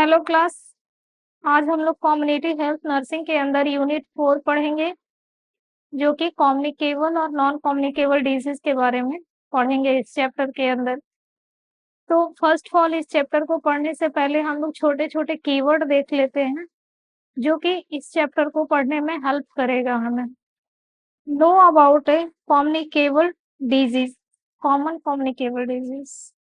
Hello class. आज हम लोग कम्युनिटी हेल्थ नर्सिंग के अंदर यूनिट 4 पढ़ेंगे, जो कि कम्युनिकेबल और नॉन कम्युनिकेबल डिजीज के बारे में पढ़ेंगे इस चैप्टर के अंदर। तो फर्स्ट ऑफ ऑल इस चैप्टर को पढ़ने से पहले हम लोग छोटे-छोटे कीवर्ड देख लेते हैं, जो कि इस चैप्टर को पढ़ने में हेल्प करेगा हमें। Know about A communicable disease, common communicable disease.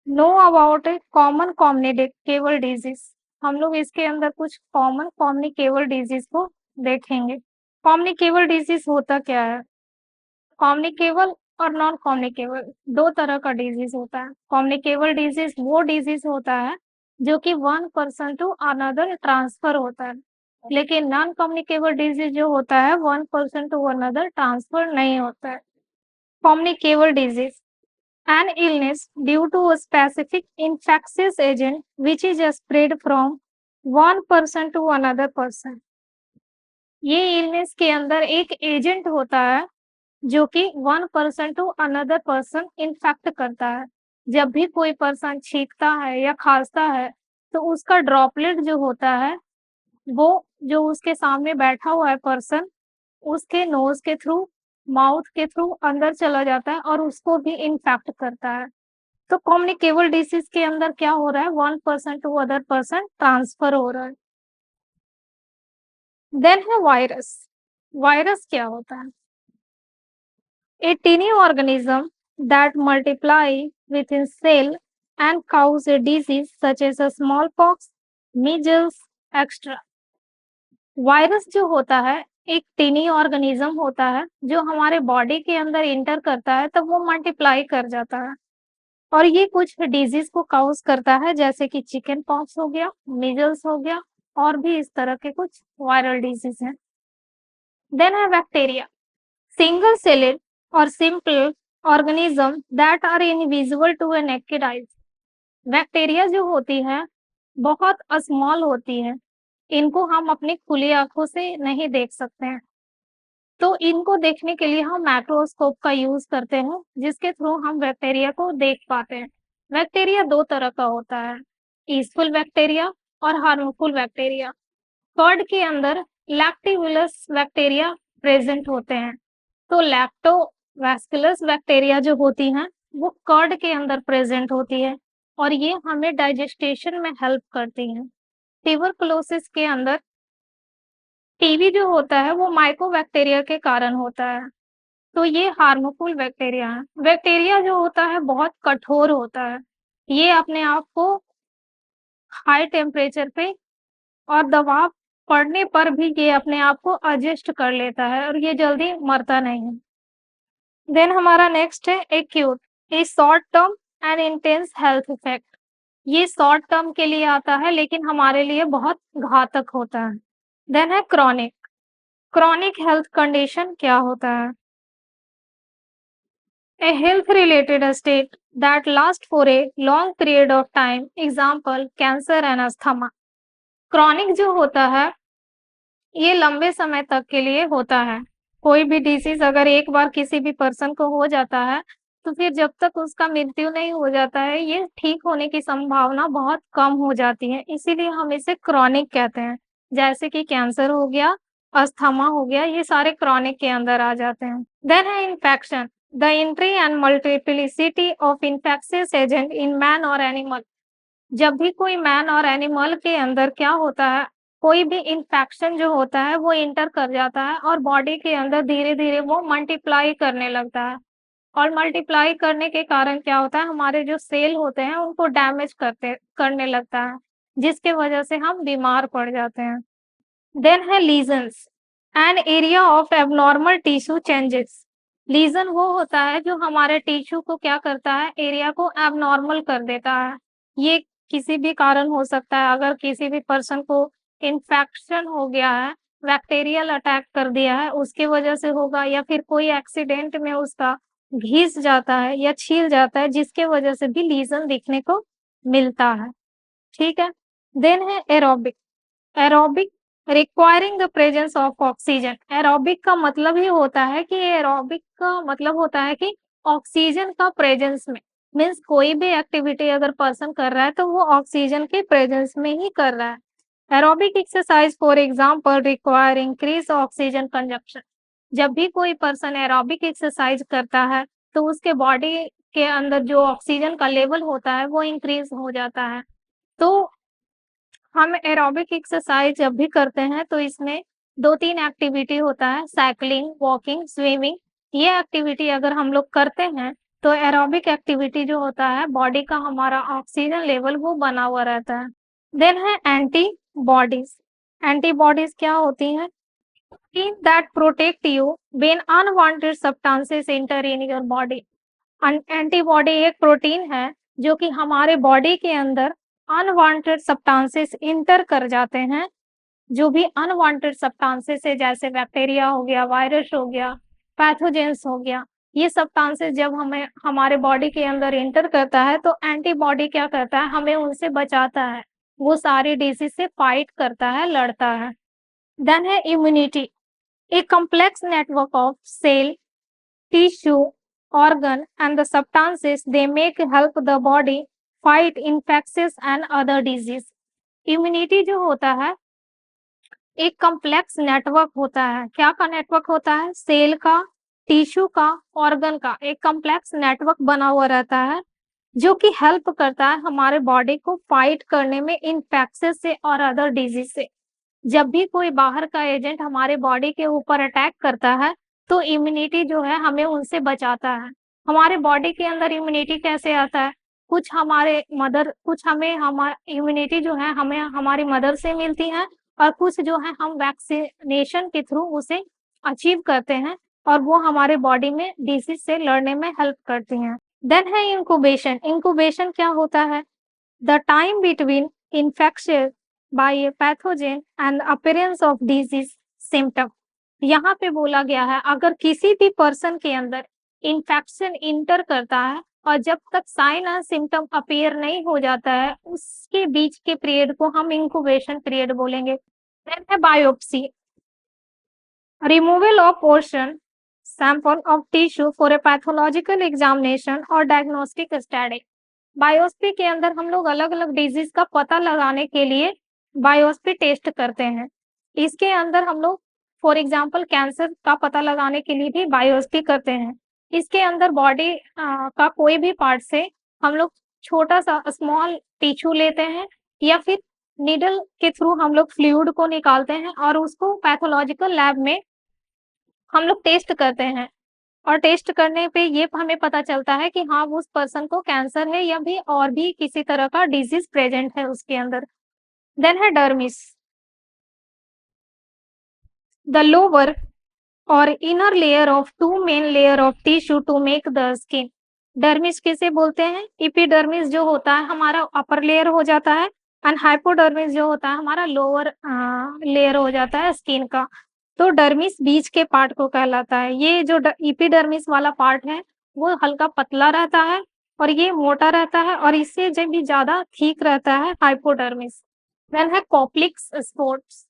Know about A common communicable disease. हम लोग इसके अंदर कुछ कॉमन कम्युनिकेबल डिजीज को देखेंगे। कम्युनिकेबल डिजीज होता क्या है? कम्युनिकेबल और नॉन कम्युनिकेबल दो तरह का डिजीज होता है। कम्युनिकेबल डिजीज वो डिजीज होता है जो कि one person to another transfer होता है, लेकिन नॉन कम्युनिकेबल डिजीज जो होता है one person to another transfer नहीं होता है। Communicable disease an illness due to a specific infectious agent which is spread from one person to another person। ये इलनेस के अंदर एक एजेंट होता है जो कि one person to another person infect करता है। जब भी कोई पर्सन छींकता है या खांसता है तो उसका ड्रॉपलेट जो होता है वो जो उसके सामने बैठा हुआ है पर्सन, उसके नोज के थ्रू, माउथ के थ्रू अंदर चला जाता है और उसको भी इन्फेक्ट करता है। तो कम्युनिकेबल डिसीज के अंदर क्या हो रहा है? One person to other person transfer हो रहा है। देन है वायरस। वायरस क्या होता है? A tiny organism that multiply within cell and causes a disease such as a smallpox, measles, extra. Virus जो होता है एक टीनी ऑर्गेनिज्म होता है जो हमारे बॉडी के अंदर इंटर करता है तब वो मल्टीप्लाई कर जाता है और ये कुछ डिजीज को काउज करता है, जैसे कि चिकन पॉक्स हो गया, मीजल्स हो गया और भी इस तरह के कुछ वायरल डिजीज हैं। देन है बैक्टीरिया, सिंगल सेलेड और simple organism that are invisible to a naked eyes. Bacteria जो होती है बहुत स्मॉल होती है, इनको हम अपनी खुली आंखों से नहीं देख सकते हैं, तो इनको देखने के लिए हम माइक्रोस्कोप का यूज करते हैं जिसके थ्रू हम बैक्टीरिया को देख पाते हैं। बैक्टीरिया दो तरह का होता है, ईस्टफुल बैक्टीरिया और हार्मफुल बैक्टीरिया। कर्ड के अंदर लैक्टिबुलस बैक्टीरिया प्रेजेंट होते हैं, तो लैक्टोबैसिलस बैक्टीरिया जो होती हैं वो कर्ड के अंदर प्रेजेंट होती है और ये हमें डाइजेस्टेशन में हेल्प करती हैं। ट्यूबरकुलोसिस के अंदर टीबी जो होता है वो माइकोबैक्टीरिया के कारण होता है, तो ये हार्मफुल बैक्टीरिया है। बैक्टीरिया जो होता है बहुत कठोर होता है, ये अपने आप को हाई टेम्परेचर पे और दबाव पड़ने पर भी ये अपने आप को एडजस्ट कर लेता है और ये जल्दी मरता नहीं है। देन हमारा नेक्स्ट है acute, A short term and intense health effect. ये शॉर्ट टर्म के लिए आता है लेकिन हमारे लिए बहुत घातक होता है। देन है क्रॉनिक। क्रॉनिक हेल्थ कंडीशन क्या होता है? A health related state that lasts for a long period of time, example cancer and asthma। Chronic जो होता है ये लंबे समय तक के लिए होता है। कोई भी डिसीज अगर एक बार किसी भी पर्सन को हो जाता है तो फिर जब तक उसका मृत्यु नहीं हो जाता है ये ठीक होने की संभावना बहुत कम हो जाती है, इसीलिए हम इसे क्रॉनिक कहते हैं। जैसे कि कैंसर हो गया, अस्थमा हो गया, ये सारे क्रॉनिक के अंदर आ जाते हैं। देन है infection, the entry and multiplicity of infectious agent in man और एनिमल। जब भी कोई मैन और एनिमल के अंदर क्या होता है, कोई भी इन्फेक्शन जो होता है वो इंटर कर जाता है और बॉडी के अंदर धीरे-धीरे वो मल्टीप्लाई करने लगता है और मल्टीप्लाई करने के कारण क्या होता है, हमारे जो सेल होते हैं उनको डैमेज करने लगता है, जिसके वजह से हम बीमार पड़ जाते हैं। देन है lesions, an area of abnormal tissue changes. Lesion वो होता है जो हमारे टिश्यू को क्या करता है, एरिया को एबनॉर्मल कर देता है। ये किसी भी कारण हो सकता है, अगर किसी भी पर्सन को इन्फेक्शन हो गया है, बैक्टीरियल अटैक कर दिया है उसकी वजह से होगा, या फिर कोई एक्सीडेंट में उसका घिस जाता है या छील जाता है जिसके वजह से भी लीजन दिखने को मिलता है। ठीक है। देन है aerobic. Aerobic requiring the presence of oxygen. Aerobic का मतलब ही होता है कि एरोबिक का मतलब होता है कि ऑक्सीजन का प्रेजेंस में, मीन्स कोई भी एक्टिविटी अगर पर्सन कर रहा है तो वो ऑक्सीजन के प्रेजेंस में ही कर रहा है। Aerobic exercise for example require increase oxygen consumption. जब भी कोई पर्सन एरोबिक एक्सरसाइज करता है तो उसके बॉडी के अंदर जो ऑक्सीजन का लेवल होता है वो इंक्रीज हो जाता है। तो हम एरोबिक एक्सरसाइज जब भी करते हैं तो इसमें 2-3 एक्टिविटी होता है, साइक्लिंग, वॉकिंग, स्विमिंग। ये एक्टिविटी अगर हम लोग करते हैं तो एरोबिक एक्टिविटी जो होता है बॉडी का हमारा ऑक्सीजन लेवल वो बना हुआ रहता है। देन है एंटीबॉडीज। एंटीबॉडीज क्या होती हैं? That protect you when unwanted substances enter in your body. Antibody एक प्रोटीन है जो कि हमारे बॉडी के अंदर अनवांटेड सब्सटेंसेस इंटर कर जाते हैं। जो भी अनवांटेड सब्सटेंसेस है जैसे बैक्टीरिया हो गया, वायरस हो गया, पैथोजेंस हो गया, ये सब्सटेंसेस जब हमें हमारे बॉडी के अंदर इंटर करता है तो एंटीबॉडी क्या करता है, हमें उनसे बचाता है, वो सारी डिजीज से फाइट करता है, लड़ता है। देन है immunity, a complex network of cell, tissue, organ, and the substances they make help the body fight infections and other disease। Immunity जो होता है एक कॉम्प्लेक्स नेटवर्क होता है। क्या का नेटवर्क होता है? सेल का, टिश्यू का, ऑर्गन का, एक कॉम्प्लेक्स नेटवर्क बना हुआ रहता है जो कि हेल्प करता है हमारे बॉडी को फाइट करने में इन्फेक्शन से और अदर डिजीज से। जब भी कोई बाहर का एजेंट हमारे बॉडी के ऊपर अटैक करता है तो इम्यूनिटी जो है हमें उनसे बचाता है। हमारे बॉडी के अंदर इम्यूनिटी कैसे आता है? कुछ हमें हमारी इम्यूनिटी जो है हमें हमारी मदर से मिलती है और कुछ जो है हम वैक्सीनेशन के थ्रू उसे अचीव करते हैं और वो हमारे बॉडी में डिसीज से लड़ने में हेल्प करती हैं। देन है इंक्यूबेशन। इंक्यूबेशन क्या होता है? The time between infection by a pathogen and appearance of disease symptom. यहाँ पे बोला गया है अगर किसी भी पर्सन के अंदर इन्फेक्शन इंटर करता है और जब तक साइन एंड सिम्टम अपीयर नहीं हो जाता है उसके बीच के पीरियड को हम इंक्यूबेशन पीरियड बोलेंगे। देन है biopsy, removal of portion sample of tissue for a pathological examination और diagnostic study। बायोप्सी के अंदर हम लोग अलग अलग डिजीज का पता लगाने के लिए बायोप्सी टेस्ट करते हैं। इसके अंदर हम लोग फॉर एग्जांपल कैंसर का पता लगाने के लिए भी बायोप्सी करते हैं। इसके अंदर बॉडी का कोई भी पार्ट से हम लोग छोटा सा स्मॉल टिश्यू लेते हैं या फिर नीडल के थ्रू हम लोग फ्लूइड को निकालते हैं और उसको पैथोलॉजिकल लैब में हम लोग टेस्ट करते हैं और टेस्ट करने पे ये हमें पता चलता है कि हाँ उस पर्सन को कैंसर है या भी और भी किसी तरह का डिजीज प्रेजेंट है उसके अंदर। देन है डर्मिस, द लोअर और inner layer of two main layer of tissue to make the skin. Dermis किसे बोलते हैं? इपिडर्मिस जो होता है हमारा अपर लेयर हो जाता है एंड हाइपोडर्मिस जो होता है हमारा लोअर लेयर हो जाता है स्किन का। तो डर्मिस बीच के पार्ट को कहलाता है। ये जो इपिडर्मिस वाला पार्ट है वो हल्का पतला रहता है और ये मोटा रहता है और इससे जब भी ज्यादा ठीक रहता है हाइपोडर्मिस। देन है कॉप्लिक्स sports.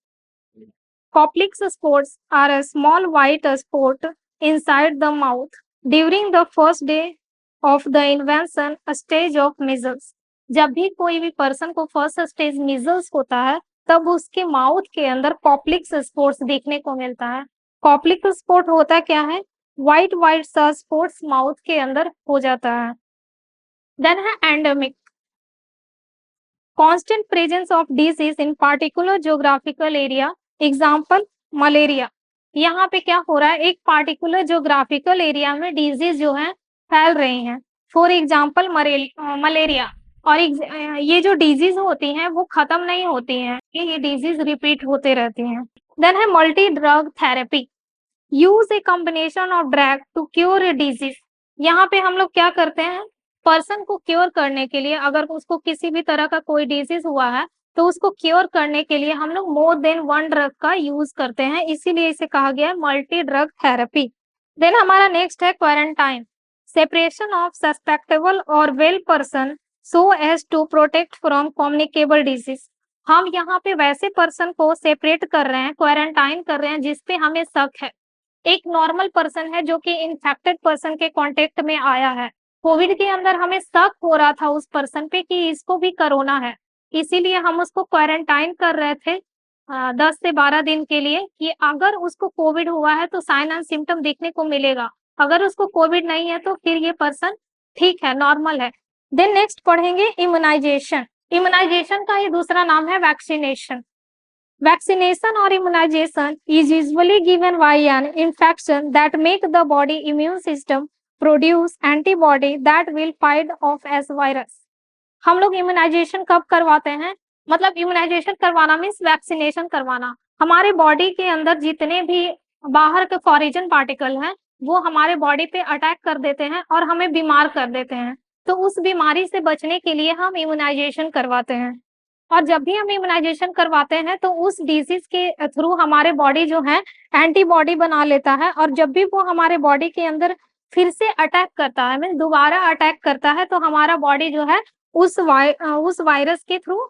Coccyx spores are a small white spot inside the mouth during the first day of the invention stage of measles। जब भी कोई भी पर्सन को फर्स्ट स्टेज मीजल्स होता है तब उसके माउथ के अंदर कॉप्लिक्स स्पोर्स देखने को मिलता है। कॉप्लिक्स स्पॉट होता क्या है? व्हाइट व्हाइट सा स्पॉट्स माउथ के अंदर हो जाता है। देन है endemic, constant presence of disease in particular geographical area। Example malaria. यहाँ पे क्या हो रहा है? एक पार्टिकुलर ज्योग्राफिकल एरिया में डिजीज जो है फैल रही हैं। For example malaria. और ये जो डिजीज होती हैं वो खत्म नहीं होती हैं, ये डिजीज रिपीट होते रहती हैं। देन है multi drug therapy, use a combination of drug to cure a disease. यहाँ पे हम लोग क्या करते हैं? पर्सन को क्योर करने के लिए अगर उसको किसी भी तरह का कोई डिजीज हुआ है तो उसको क्योर करने के लिए हम लोग मोर देन वन ड्रग का यूज करते हैं, इसीलिए इसे कहा गया है मल्टी ड्रग थेरेपी। देन हमारा नेक्स्ट है क्वारंटाइन, सेपरेशन ऑफ सस्पेक्टेबल और well person so as to protect from communicable disease. हम यहाँ पे वैसे पर्सन को सेपरेट कर रहे हैं, क्वारंटाइन कर रहे हैं जिसपे हमें शक है। एक नॉर्मल पर्सन है जो कि इन्फेक्टेड पर्सन के कांटेक्ट में आया है कोविड के अंदर हमें शक हो रहा था उस पर्सन पे कि इसको भी कोरोना है, इसीलिए हम उसको क्वारंटाइन कर रहे थे 10 से 12 दिन के लिए कि अगर उसको कोविड हुआ है तो साइन एंड सिम्पटम देखने को मिलेगा। अगर उसको कोविड नहीं है तो फिर ये पर्सन ठीक है, नॉर्मल है। देन नेक्स्ट पढ़ेंगे इम्यूनाइजेशन। इम्यूनाइजेशन का ही दूसरा नाम है vaccination. Vaccination or immunization is usually given by an infection that make the body immune system produce antibody that will fight off as virus. हम लोग इम्यूनाइजेशन कब करवाते हैं? मतलब इम्यूनाइजेशन करवाना मीन्स वैक्सीनेशन करवाना। हमारे बॉडी के अंदर जितने भी बाहर के फॉरिजन पार्टिकल हैं, वो हमारे बॉडी पे अटैक कर देते हैं और हमें बीमार कर देते हैं। तो उस बीमारी से बचने के लिए हम इम्यूनाइजेशन करवाते हैं। और जब भी हम इम्यूनाइजेशन करवाते हैं तो उस डिजीज के थ्रू हमारे बॉडी जो है एंटीबॉडी बना लेता है, और जब भी वो हमारे बॉडी के अंदर फिर से अटैक करता है, मीन्स दोबारा अटैक करता है, तो हमारा बॉडी जो है उस वायरस के थ्रू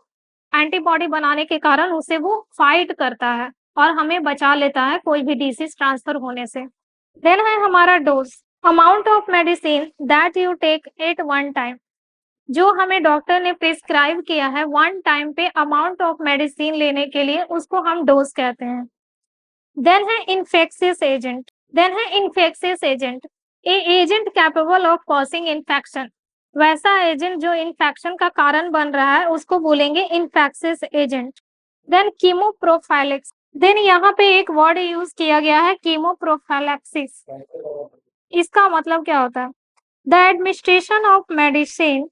एंटीबॉडी बनाने के कारण उसे वो फाइट करता है और हमें बचा लेता है कोई भी डिजीज ट्रांसफर होने से। देन है हमारा dose, amount of medicine that you take at one time. जो हमें डॉक्टर ने प्रिस्क्राइब किया है वन टाइम पे अमाउंट ऑफ मेडिसिन लेने के लिए, उसको हम डोज कहते हैं। देन है इन्फेक्शियस एजेंट। देन है infectious agent, A agent capable of causing infection. वैसा एजेंट जो इन्फेक्शन का कारण बन रहा है उसको बोलेंगे इन्फेक्शियस एजेंट। देन कीमोप्रोफाइलेक्स। देन यहाँ पे एक वर्ड यूज किया गया है कीमोप्रोफाइलैक्सिस। इसका मतलब क्या होता है? The administration of medication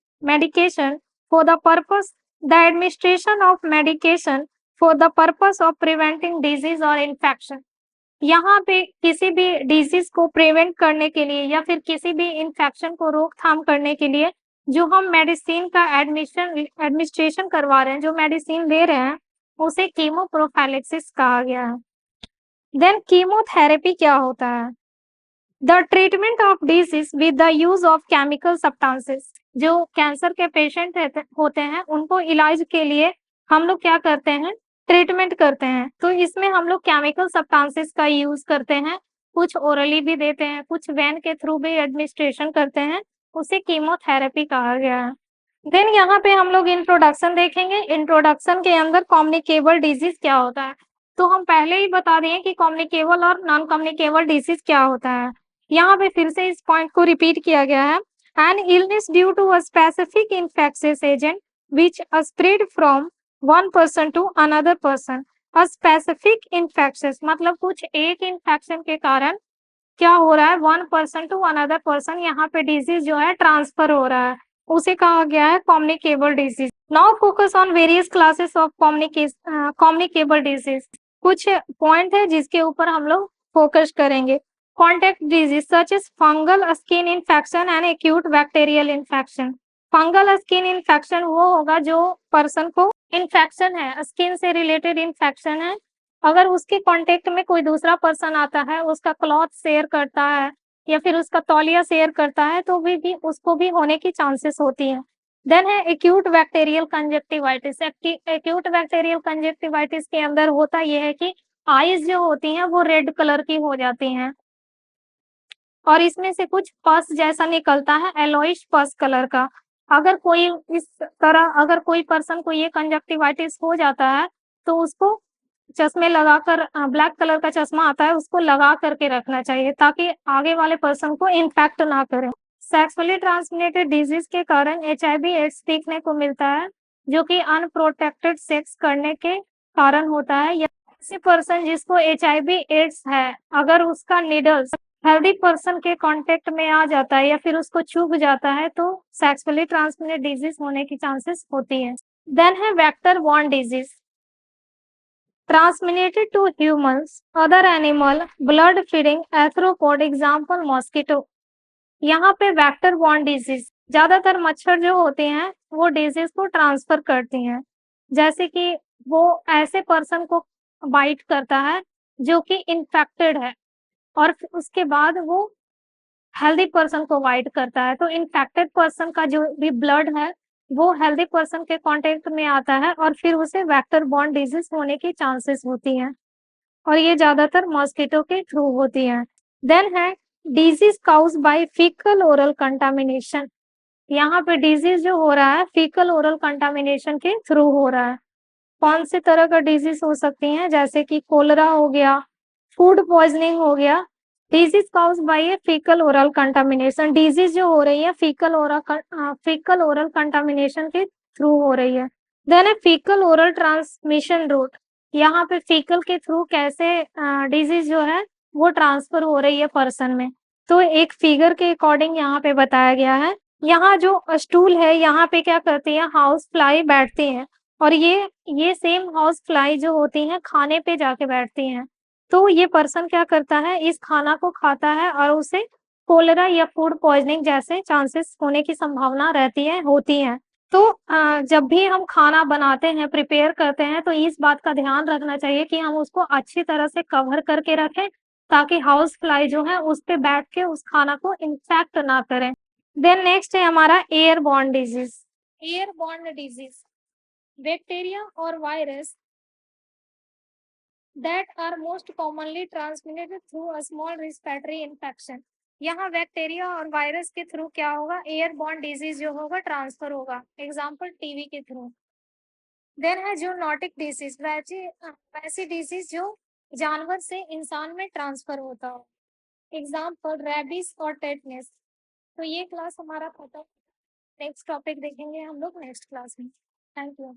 for the purpose of preventing disease or infection। यहाँ पे किसी भी डिजीज को प्रिवेंट करने के लिए या फिर किसी भी इन्फेक्शन को रोकथाम करने के लिए जो हम मेडिसिन का एडमिनिस्ट्रेशन करवा रहे हैं, जो मेडिसिन ले रहे हैं, उसे कीमोप्रोफाइलेक्सिस कहा गया है। देन कीमोथेरेपी क्या होता है? The treatment of disease with the use of chemical substances. जो कैंसर के पेशेंट होते हैं उनको इलाज के लिए हम लोग क्या करते हैं? ट्रीटमेंट करते हैं। तो इसमें हम लोग केमिकल सब्सटेंसेस का यूज करते हैं, कुछ ओरली भी देते हैं, कुछ वेन के थ्रू भी एडमिनिस्ट्रेशन करते हैं, उसे कीमोथेरेपी कहा गया है। देन यहाँ पे हम लोग इंट्रोडक्शन देखेंगे। इंट्रोडक्शन के अंदर कम्युनिकेबल डिजीज क्या होता है, तो हम पहले ही बता दिए कि कम्युनिकेबल और नॉन कम्युनिकेबल डिजीज क्या होता है। यहाँ पे फिर से इस पॉइंट को रिपीट किया गया है। An illness due to a specific infectious agent which spread from one person to another person. A specific infectious मतलब कुछ एक इन्फेक्शन के कारण क्या हो रहा है, one person to another person, यहाँ पे डिजीज जो है ट्रांसफर हो रहा है, उसे कहा गया है communicable disease. Now focus on various classes of communicable disease. कुछ पॉइंट है जिसके ऊपर हम लोग फोकस करेंगे। Contact disease such as fungal skin infection and acute bacterial infection. Fungal skin infection वो होगा जो पर्सन को इन्फेक्शन है, स्किन से रिलेटेड इन्फेक्शन है, अगर उसके कांटेक्ट में कोई दूसरा पर्सन आता है, उसका क्लॉथ शेयर करता है या फिर उसका तौलिया शेयर करता है, तो भी उसको भी होने की चांसेस होती है। देन है acute bacterial conjunctivitis. Acute bacterial conjunctivitis के अंदर होता यह है कि आईज जो होती हैं वो रेड कलर की हो जाती हैं और इसमें से कुछ पस जैसा निकलता है, येलोइश पस कलर का। अगर कोई इस तरह अगर कोई पर्सन को ये कंजक्टिवाइटिस हो जाता है तो उसको चश्मे लगाकर, ब्लैक कलर का चश्मा आता है, उसको लगा करके रखना चाहिए ताकि आगे वाले पर्सन को इन्फेक्ट ना करे। सेक्सुअली ट्रांसमिटेड डिजीज के कारण HIV एड्स देखने को मिलता है, जो कि अनप्रोटेक्टेड सेक्स करने के कारण होता है। या ऐसे पर्सन जिसको HIV एड्स है, अगर उसका निडल्स हेल्दी पर्सन के कांटेक्ट में आ जाता है या फिर उसको चुभ जाता है, तो सेक्सुअली ट्रांसमिटेड डिजीज होने की चांसेस होती है। देन है vector borne disease transmitted to humans, other animal, blood feeding arthropod, example mosquito। यहाँ पे वेक्टर बॉर्न डिजीज ज्यादातर मच्छर जो होते हैं वो डिजीज को ट्रांसफर करती हैं, जैसे कि वो ऐसे पर्सन को बाइट करता है जो कि इन्फेक्टेड है और उसके बाद वो हेल्दी पर्सन को बाइट करता है, तो इन्फेक्टेड पर्सन का जो भी ब्लड है वो हेल्दी पर्सन के कांटेक्ट में आता है और फिर उसे वेक्टर बॉर्न डिजीज होने की चांसेस होती हैं और ये ज्यादातर मॉस्किटो के थ्रू होती हैं। देन है disease caused by fecal oral contamination. यहाँ पे डिजीज जो हो रहा है फीकल ओरल कंटामिनेशन के थ्रू हो रहा है। कौन से तरह का डिजीज हो सकती हैं, जैसे कि कोलरा हो गया, फूड पॉइजनिंग हो गया। डिजीज काउज्ड बाय ए फीकल ओरल कंटामिनेशन, डिजीज जो हो रही है फीकल ओरल कंटामिनेशन के थ्रू हो रही है। देन ए फीकल ओरल ट्रांसमिशन रूट, यहाँ पे फीकल के थ्रू कैसे डिजीज जो है वो ट्रांसफर हो रही है पर्सन में। तो एक फिगर के अकॉर्डिंग यहाँ पे बताया गया है। यहाँ जो स्टूल है यहाँ पे क्या करती है, हाउस फ्लाई बैठती हैं, और ये सेम हाउस फ्लाई जो होती हैं खाने पे जाके बैठती हैं। तो ये पर्सन क्या करता है, इस खाना को खाता है और उसे कोलेरा या फूड पॉइजनिंग जैसे चांसेस होने की संभावना रहती है, होती है। तो जब भी हम खाना बनाते हैं, प्रिपेयर करते हैं, तो इस बात का ध्यान रखना चाहिए कि हम उसको अच्छी तरह से कवर करके रखें, ताकि हाउस फ्लाई जो है उस पे बैठ के उस खाना को इन्फेक्ट ना करें। देन नेक्स्ट है हमारा airborne disease. Airborne disease, bacteria और virus that are most commonly transmitted through a small respiratory infection। यहाँ बैक्टीरिया और वायरस के थ्रू क्या होगा, एयरबॉर्न डिजीज जो होगा ट्रांसफर होगा, एग्जाम्पल टीवी के थ्रू। देन है जूनोटिक डिजीज, वैसी डिजीज जो जानवर से इंसान में ट्रांसफर होता हो, एग्जाम्पल रेबीज और टेटनेस। तो ये क्लास हमारा खत्म, नेक्स्ट टॉपिक देखेंगे हम लोग नेक्स्ट क्लास में। Thank you.